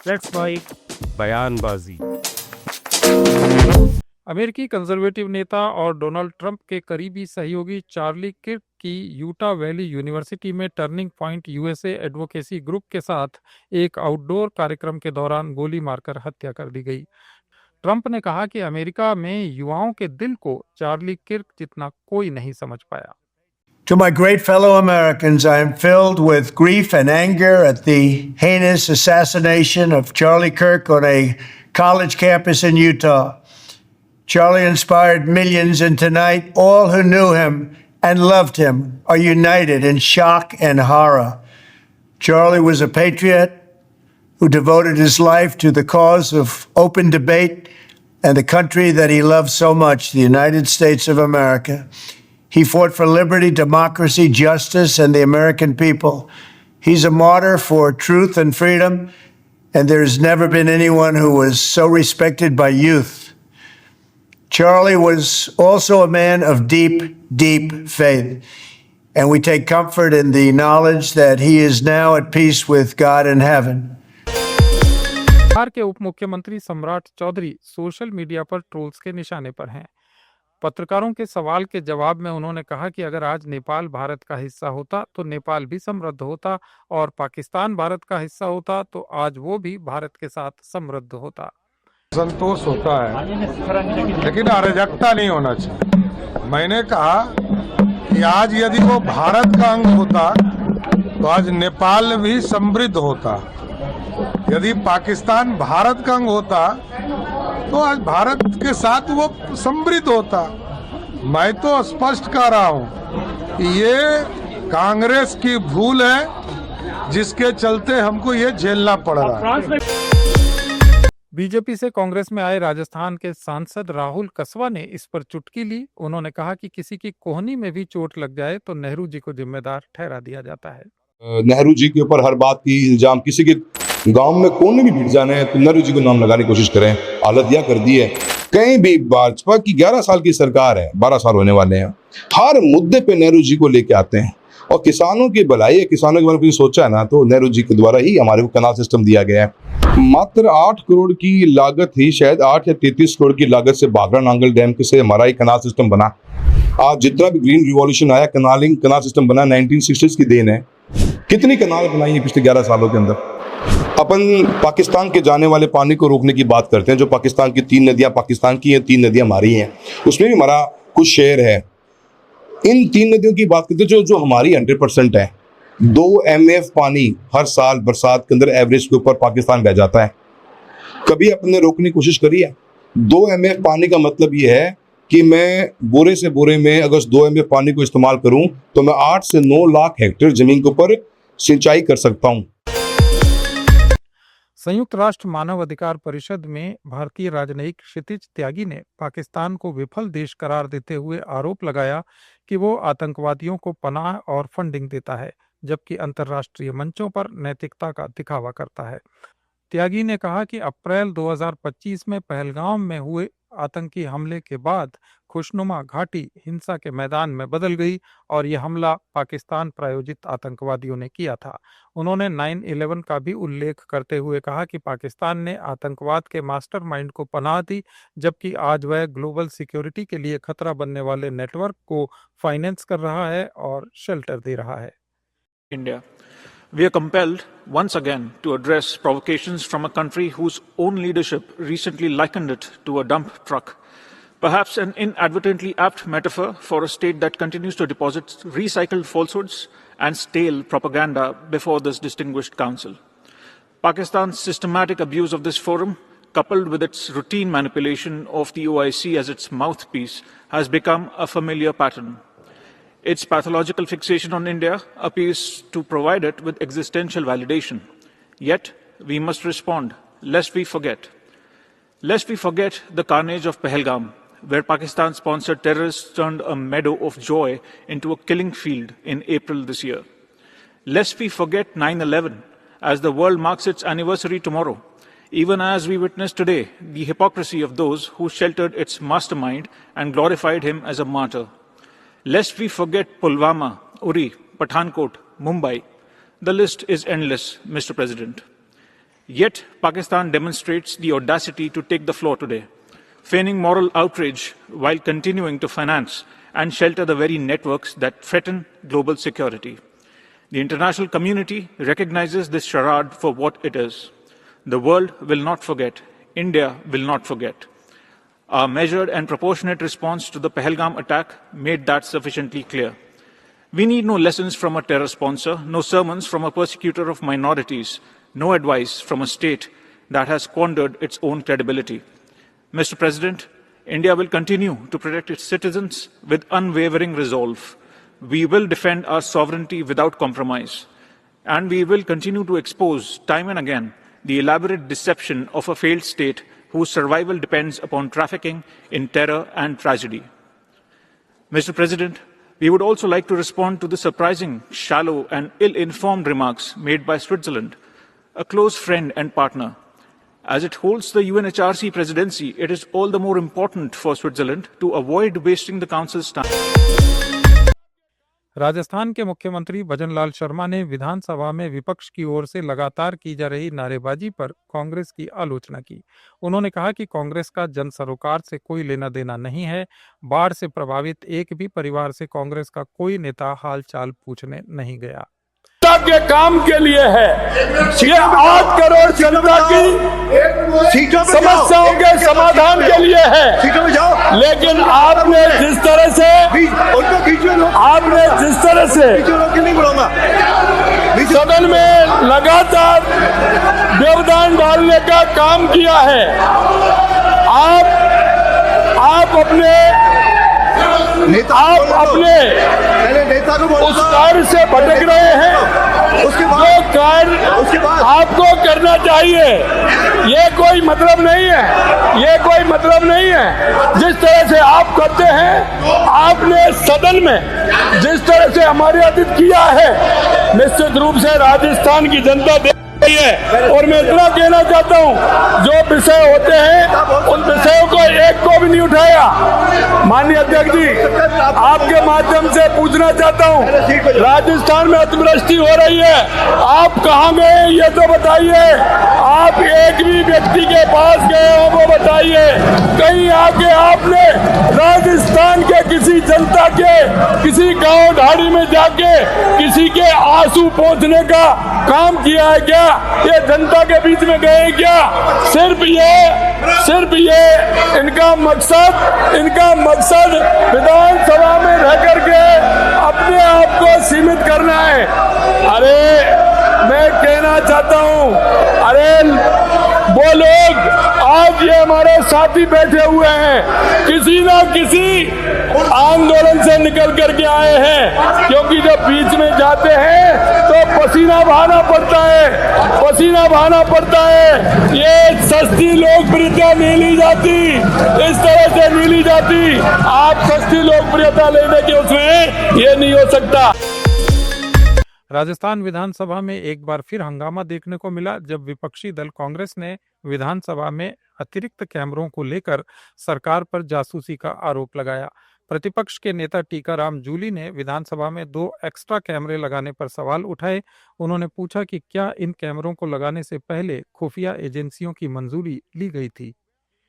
Let's fight बयानबाजी। अमेरिकी conservative नेता और डोनाल्ड ट्रंप के करीबी सहयोगी चार्ली किर्क की यूटा वैली यूनिवर्सिटी में turning point USA advocacy group के साथ एक आउटडोर कार्यक्रम के दौरान गोली मारकर हत्या कर दी गई। ट्रंप ने कहा कि अमेरिका में युवाओं के दिल को चार्ली किर्क जितना कोई नहीं समझ पाया। To my great fellow Americans, I am filled with grief and anger at the heinous assassination of Charlie Kirk on a college campus in Utah. Charlie inspired millions, and tonight all who knew him and loved him are united in shock and horror. Charlie was a patriot who devoted his life to the cause of open debate and the country that he loved so much, the United States of America. He fought for liberty, democracy, justice, and the American people. He's a martyr for truth and freedom, and there has never been anyone who was so respected by youth. Charlie was also a man of deep, deep faith, and we take comfort in the knowledge that he is now at peace with God in heaven. Bihar के उप मुख्यमंत्री सम्राट Chaudhary social media पर trolls के निशाने पर हैं। पत्रकारों के सवाल के जवाब में उन्होंने कहा कि अगर आज नेपाल भारत का हिस्सा होता तो नेपाल भी समृद्ध होता, और पाकिस्तान भारत का हिस्सा होता तो आज वो भी भारत के साथ समृद्ध होता। संतोष होता है, लेकिन अराजकता नहीं होना चाहिए। मैंने कहा कि आज यदि वो भारत का अंग होता तो आज नेपाल भी समृद्ध होता, यदि पाकिस्तान भारत का अंग होता तो आज भारत के साथ वो समृद्ध होता। मैं तो स्पष्ट कह रहा हूं कि ये कांग्रेस की भूल है जिसके चलते हमको ये झेलना पड़ रहा है। बीजेपी से कांग्रेस में आए राजस्थान के सांसद राहुल कसवा ने इस पर चुटकी ली। उन्होंने कहा कि किसी की कोहनी में भी चोट लग जाए तो नेहरू जी को जिम्मेदार ठहरा दिया जाता है। नेहरू जी के ऊपर हर बात की इल्जाम, किसी के गांव में कोने भी भिड़ जाने हैं तो नेहरू जी को नाम लगाने की कोशिश करें। हालत यह कर दी है, कहीं भी भाजपा की 11 साल की सरकार है, 12 साल होने वाले हैं, हर मुद्दे पे नेहरू जी को लेके आते हैं। और किसानों की भलाई है, किसानों के बारे में सोचा है ना, तो नेहरू जी के द्वारा ही हमारे को कैनाल सिस्टम दिया गया है। मात्र 8 करोड़ की लागत ही, शायद 8 या 33 करोड़ की लागत से बागरा नांगल डैम से हमारा ही कैनाल सिस्टम बना। आज जितना भी ग्रीन रिवॉल्यूशन आया, कैनाल सिस्टम बना 1960s की देन है। कितनी कैनाल बनाई है पिछले 11 सालों के अंदर। अपन पाकिस्तान के जाने वाले पानी को रोकने की बात करते हैं, जो पाकिस्तान की 3 नदियां पाकिस्तान की हैं, 3 नदियां हमारी हैं, उसमें भी हमारा कुछ शेयर है। इन 3 नदियों की बात करते हैं जो हमारी 100% है। 2 MF पानी हर साल बरसात के अंदर एवरेज के ऊपर पाकिस्तान बह जाता है। कभी अपने रोकने की कोशिश करी है? 2 MF पानी का मतलब ये है कि मैं बोरे से बोरे में अगर 2 MF पानी को इस्तेमाल करूं तो मैं 8 से 9 लाख हेक्टेयर जमीन के ऊपर सिंचाई कर सकता हूं। संयुक्त राष्ट्र मानव अधिकार परिषद में भारतीय राजनयिक क्षितिज त्यागी ने पाकिस्तान को विफल देश करार देते हुए आरोप लगाया कि वो आतंकवादियों को पनाह और फंडिंग देता है, जबकि अंतर्राष्ट्रीय मंचों पर नैतिकता का दिखावा करता है। त्यागी ने कहा कि अप्रैल 2025 में पहलगाम में हुए आतंकी हमले के बाद खुशनुमा घाटी हिंसा के मैदान में बदल गई और यह हमला पाकिस्तान प्रायोजित आतंकवादियों ने किया था। उन्होंने 9/11 का भी उल्लेख करते हुए कहा कि पाकिस्तान ने आतंकवाद के मास्टरमाइंड को पनाह दी, जबकि आज वह ग्लोबल सिक्योरिटी के लिए खतरा बनने वाले नेटवर्क को फाइनेंस कर रहा है और शेल्टर दे रहा है। India. We are compelled once again to address provocations from a country whose own leadership recently likened it to a dump truck. Perhaps an inadvertently apt metaphor for a state that continues to deposit recycled falsehoods and stale propaganda before this distinguished council. Pakistan's systematic abuse of this forum, coupled with its routine manipulation of the OIC as its mouthpiece, has become a familiar pattern. Its pathological fixation on India appears to provide it with existential validation. Yet, we must respond, lest we forget. Lest we forget the carnage of Pahalgam, where Pakistan-sponsored terrorists turned a meadow of joy into a killing field in April this year. Lest we forget 9/11, as the world marks its anniversary tomorrow, even as we witness today the hypocrisy of those who sheltered its mastermind and glorified him as a martyr. Lest we forget Pulwama, Uri, Pathankot, Mumbai. The list is endless, Mr. President. Yet, Pakistan demonstrates the audacity to take the floor today, feigning moral outrage while continuing to finance and shelter the very networks that threaten global security. The international community recognizes this charade for what it is. The world will not forget. India will not forget. Our measured and proportionate response to the Pahalgam attack made that sufficiently clear. We need no lessons from a terror sponsor, no sermons from a persecutor of minorities, no advice from a state that has squandered its own credibility. Mr. President, India will continue to protect its citizens with unwavering resolve. We will defend our sovereignty without compromise. And we will continue to expose, time and again, the elaborate deception of a failed state whose survival depends upon trafficking in terror and tragedy. Mr. President, we would also like to respond to the surprising, shallow and ill-informed remarks made by Switzerland, a close friend and partner. As it holds the UNHRC presidency, it is all the more important for Switzerland to avoid wasting the Council's time. Rajasthan के मुख्यमंत्री भजनलाल शर्मा ने विधानसभा में विपक्ष की ओर से लगातार की जा रही नारेबाजी पर कांग्रेस की आलोचना की। उन्होंने कहा कि कांग्रेस का जन सरोकार से कोई लेना देना नहीं है। बाढ़ से प्रभावित एक भी परिवार से कांग्रेस का कोई नेता हालचाल पूछने नहीं गया। के काम के लिए है, ये 8 करोड़ जनता की समस्याओं के समाधान के लिए है। लेकिन आपने जिस तरह से सदन में लगातार व्यवधान डालने का काम किया है, आप अपने उस कार्य से भटक रहे हैं। जो कार्य आपको करना चाहिए, ये कोई मतलब नहीं है। जिस तरह से आप करते हैं, आपने सदन में जिस तरह से हमारे अतिथि किया है, निश्चित रूप से राजस्थान की जनता देख रही है। और मैं इतना कहना चाहता हूँ, जो विषय होते हैं उन विषयों को एक को भी नहीं उठाया। माननीय अध्यक्ष जी, आपके माध्यम से पूछना चाहता हूँ, राजस्थान में अतिवृष्टि हो रही है, आप कहाँ गए ये तो बताइए। आप एक भी व्यक्ति के पास गए हो वो बताइए। कहीं आके आपने राजस्थान के किसी जनता के किसी गांव ढाड़ी में जाके किसी के आंसू पोंछने का काम किया है क्या? ये जनता के बीच में गए क्या? सिर्फ ये इनका मकसद विधानसभा में रह करके अपने आप को सीमित करना है। अरे मैं कहना चाहता हूँ, वो लोग आज ये हमारे साथी बैठे हुए हैं, किसी ना किसी आंदोलन से निकल करके आए हैं, क्योंकि जब बीच में जाते हैं तो पसीना बहाना पड़ता है। ये सस्ती लोकप्रियता नहीं ली जाती, इस तरह से नहीं ली जाती। आप सस्ती लोकप्रियता लेने के उसमें ये नहीं हो सकता। राजस्थान विधानसभा में एक बार फिर हंगामा देखने को मिला, जब विपक्षी दल कांग्रेस ने विधानसभा में अतिरिक्त कैमरों को लेकर सरकार पर जासूसी का आरोप लगाया। प्रतिपक्ष के नेता टीकाराम जूली ने विधानसभा में 2 एक्स्ट्रा कैमरे लगाने पर सवाल उठाए। उन्होंने पूछा कि क्या इन कैमरों को लगाने से पहले खुफिया एजेंसियों की मंजूरी ली गई थी।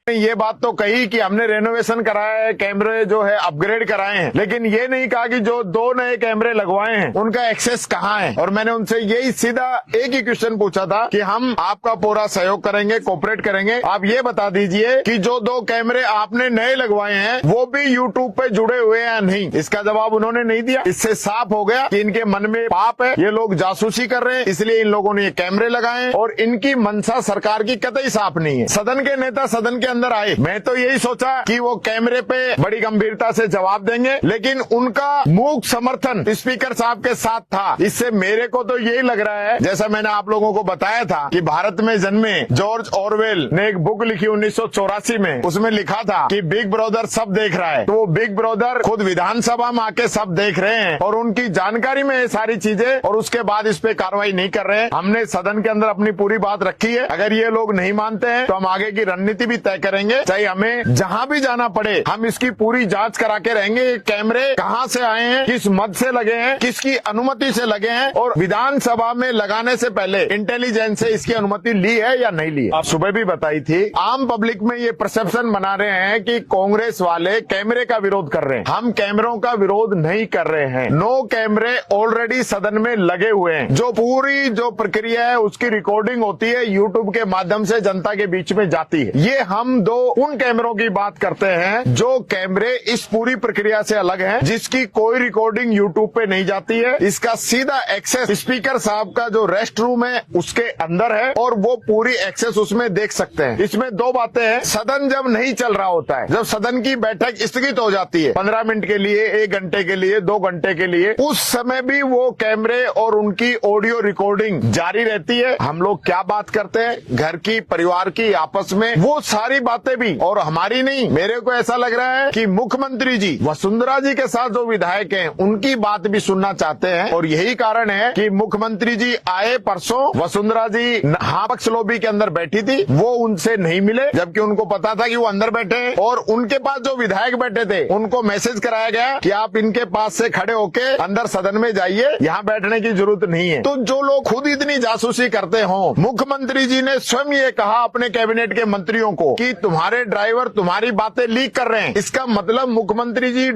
ये बात तो कही कि हमने रेनोवेशन कराया है, कैमरे जो है अपग्रेड कराए हैं, लेकिन ये नहीं कहा कि जो 2 नए कैमरे लगवाए हैं उनका एक्सेस कहाँ है। और मैंने उनसे यही सीधा एक ही क्वेश्चन पूछा था कि हम आपका पूरा सहयोग करेंगे, कोऑपरेट करेंगे, आप ये बता दीजिए कि जो 2 कैमरे आपने नए लगवाए हैं वो भी यूट्यूब पे जुड़े हुए हैं या नहीं। इसका जवाब उन्होंने नहीं दिया। इससे साफ हो गया कि इनके मन में पाप है, ये लोग जासूसी कर रहे हैं, इसलिए इन लोगों ने ये कैमरे लगाए हैं और इनकी मंशा सरकार की कतई साफ नहीं है। सदन के नेता सदन के अंदर आए, मैं तो यही सोचा कि वो कैमरे पे बड़ी गंभीरता से जवाब देंगे, लेकिन उनका मूक समर्थन स्पीकर साहब के साथ था। इससे मेरे को तो यही लग रहा है, जैसा मैंने आप लोगों को बताया था कि भारत में जन्मे जॉर्ज ऑरवेल ने एक बुक लिखी 1984 में, उसमें लिखा था कि बिग ब्रदर सब देख रहा है। तो वो बिग ब्रदर खुद विधानसभा में आके सब देख रहे हैं और उनकी जानकारी में ये सारी चीजें, और उसके बाद इस पे कार्रवाई नहीं कर रहे हैं। हमने सदन के अंदर अपनी पूरी बात रखी है। अगर ये लोग नहीं मानते हैं तो हम आगे की रणनीति भी तय करेंगे, चाहे हमें जहां भी जाना पड़े हम इसकी पूरी जांच करा के रहेंगे। ये कैमरे कहां से आए हैं, किस मद से लगे हैं, किसकी अनुमति से लगे हैं और विधानसभा में लगाने से पहले इंटेलिजेंस से इसकी अनुमति ली है या नहीं ली है। आप सुबह भी बताई थी, आम पब्लिक में ये परसेप्शन बना रहे हैं कि कांग्रेस वाले कैमरे का विरोध कर रहे हैं। हम कैमरों का विरोध नहीं कर रहे हैं। 9 कैमरे ऑलरेडी सदन में लगे हुए हैं। जो पूरी जो प्रक्रिया है उसकी रिकॉर्डिंग होती है, यूट्यूब के माध्यम से जनता के बीच में जाती है। ये हम 2 उन कैमरों की बात करते हैं जो कैमरे इस पूरी प्रक्रिया से अलग हैं, जिसकी कोई रिकॉर्डिंग यूट्यूब पे नहीं जाती है। इसका सीधा एक्सेस स्पीकर साहब का जो रेस्ट रूम है उसके अंदर है और वो पूरी एक्सेस उसमें देख सकते हैं। इसमें 2 बातें हैं। सदन जब नहीं चल रहा होता है, जब सदन की बैठक स्थगित हो जाती है 15 मिनट के लिए, 1 घंटे के लिए, 2 घंटे के लिए, उस समय भी वो कैमरे और उनकी ऑडियो रिकॉर्डिंग जारी रहती है। हम लोग क्या बात करते हैं घर की, परिवार की, आपस में, वो सारी बातें भी, और हमारी नहीं, मेरे को ऐसा लग रहा है कि मुख्यमंत्री जी वसुंधरा जी के साथ जो विधायक हैं उनकी बात भी सुनना चाहते हैं। और यही कारण है कि मुख्यमंत्री जी आए परसों, वसुंधरा जी हाँ पक्ष लॉबी के अंदर बैठी थी, वो उनसे नहीं मिले, जबकि उनको पता था कि वो अंदर बैठे हैं। और उनके पास जो विधायक बैठे थे उनको मैसेज कराया गया कि आप इनके पास से खड़े होके अंदर सदन में जाइए, यहाँ बैठने की जरूरत नहीं है। तो जो लोग खुद इतनी जासूसी करते हो, मुख्यमंत्री जी ने स्वयं ये कहा अपने कैबिनेट के मंत्रियों को कि तुम्हारे ड्राइवर तुम्हारी बातें लीक कर रहे हैं। इसका मतलब मुख्यमंत्री जी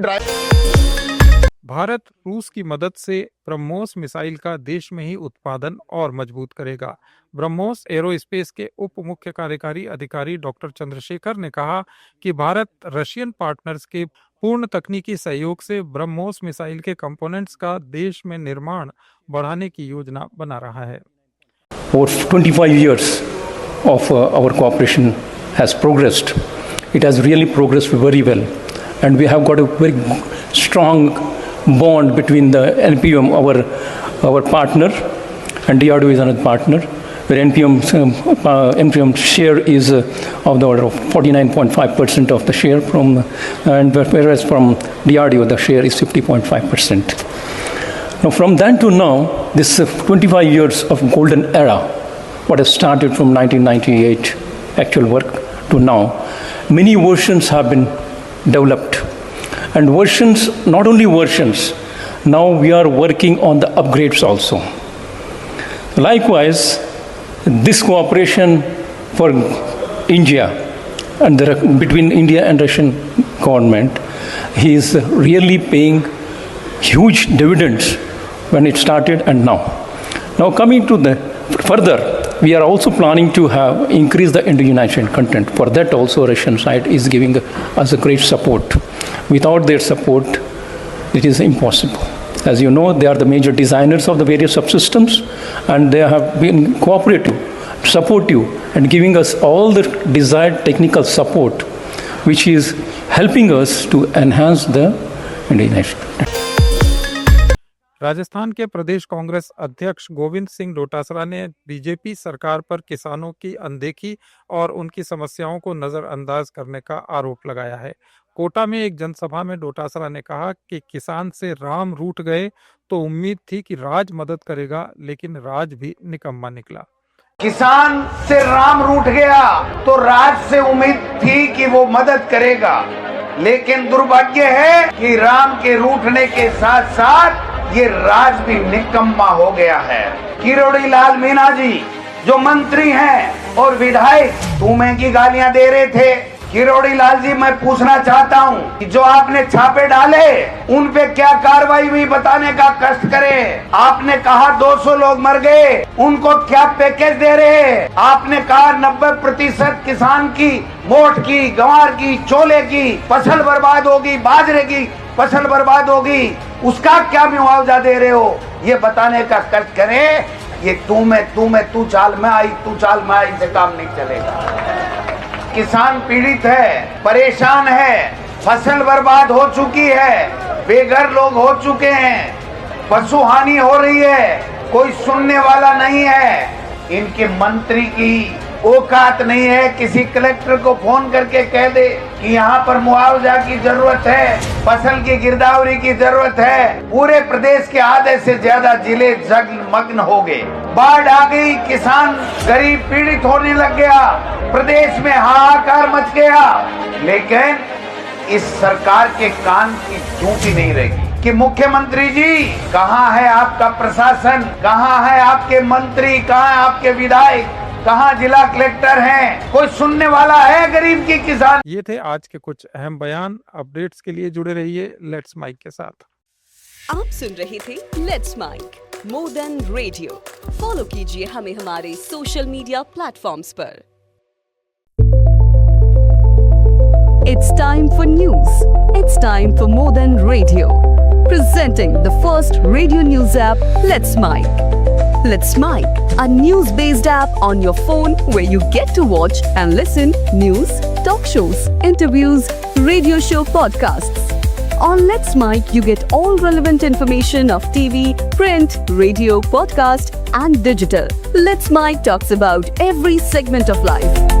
भारत रूस की मदद से ब्रह्मोस मिसाइल का देश में ही उत्पादन और मजबूत करेगा। ब्रह्मोस एरोस्पेस के उप मुख्य कार्यकारी अधिकारी डॉक्टर चंद्रशेखर ने कहा कि भारत रशियन पार्टनर्स के पूर्ण तकनीकी सहयोग से ब्रह्मोस मिसाइल के कंपोनेंट्स का देश में निर्माण बढ़ाने की योजना बना रहा है। For 25 years of our cooperation has progressed. It has really progressed very well, and we have got a very strong bond between the NPM, our partner, and DRDO is another partner, where NPM share is of the order of 49.5% of the share from, and whereas from DRDO the share is 50.5%. Now from then to now, this 25 years of golden era, what has started from 1998 actual work to now, many versions have been developed. And versions, not only versions, now we are working on the upgrades also. Likewise, this cooperation for India and between India and Russian government is really paying huge dividends when it started and now. Now coming to the further, we are also planning to have increase the indigenization content. For that also Russian side is giving us a great support. Without their support, it is impossible. As you know, they are the major designers of the various subsystems, and they have been cooperative, supportive, and giving us all the desired technical support, which is helping us to enhance the indigenization. Rajasthan के प्रदेश कांग्रेस अध्यक्ष गोविंद सिंह डोटासरा ने BJP सरकार पर किसानों की अनदेखी और उनकी समस्याओं को नजरअंदाज करने का आरोप लगाया है। कोटा में एक जनसभा में डोटासरा ने कहा कि किसान से राम रूठ गए तो उम्मीद थी कि राज मदद करेगा, लेकिन राज भी निकम्मा निकला। किसान से राम रूठ गया तो राज से उम्मीद थी कि वो मदद करेगा, लेकिन दुर्भाग्य है कि राम के रूठने के साथ साथ ये राज भी निकम्मा हो गया है। किरोड़ी लाल मीणा जी जो मंत्री हैं और विधायक तुम्हें की गालियां दे रहे थे। किरोड़ी लाल जी, मैं पूछना चाहता हूं कि जो आपने छापे डाले उन पे क्या कार्रवाई हुई बताने का कष्ट करें। आपने कहा 200 लोग मर गए, उनको क्या पैकेज दे रहे। आपने कहा 90% किसान की, मोठ की, गंवार की, छोले की फसल बर्बाद होगी, बाजरे की फसल बर्बाद होगी, उसका क्या मुआवजा दे रहे हो, ये बताने का कष्ट करें। ये तू चाल में आई, तू चाल में आई से काम नहीं चलेगा। किसान पीड़ित है, परेशान है, फसल बर्बाद हो चुकी है, बेघर लोग हो चुके हैं, पशु हानि हो रही है, कोई सुनने वाला नहीं है। इनके मंत्री की औकात नहीं है किसी कलेक्टर को फोन करके कह दे कि यहाँ पर मुआवजा की जरूरत है, फसल की गिरदावरी की जरूरत है। पूरे प्रदेश के आधे से ज्यादा जिले जलमग्न हो गए। बाढ़ आ गई, किसान गरीब पीड़ित होने लग गया, प्रदेश में हाहाकार मच गया। लेकिन इस सरकार के कान की चूंटी नहीं रही कि मुख्यमंत्री जी कहाँ है आपका प्रशासन, कहाँ है आपके मंत्री, कहाँ है आपके विधायक, कहाँ जिला कलेक्टर हैं, कोई सुनने वाला है गरीब की, किसान। ये थे आज के कुछ अहम बयान। अपडेट्स के लिए जुड़े रहिए लेट्स माइक के साथ। आप सुन रहे थे let's make more than radio. Follow कीजिए हमें हमारे सोशल मीडिया प्लेटफॉर्म्स पर। It's time for news. It's time for more than radio. Presenting the first radio news app, Let's Mic. Let's Mic, a news-based app on your phone where you get to watch and listen news, talk shows, interviews, radio show podcasts. On Let's Mic, you get all relevant information of TV, print, radio, podcast, and digital. Let's Mic talks about every segment of life.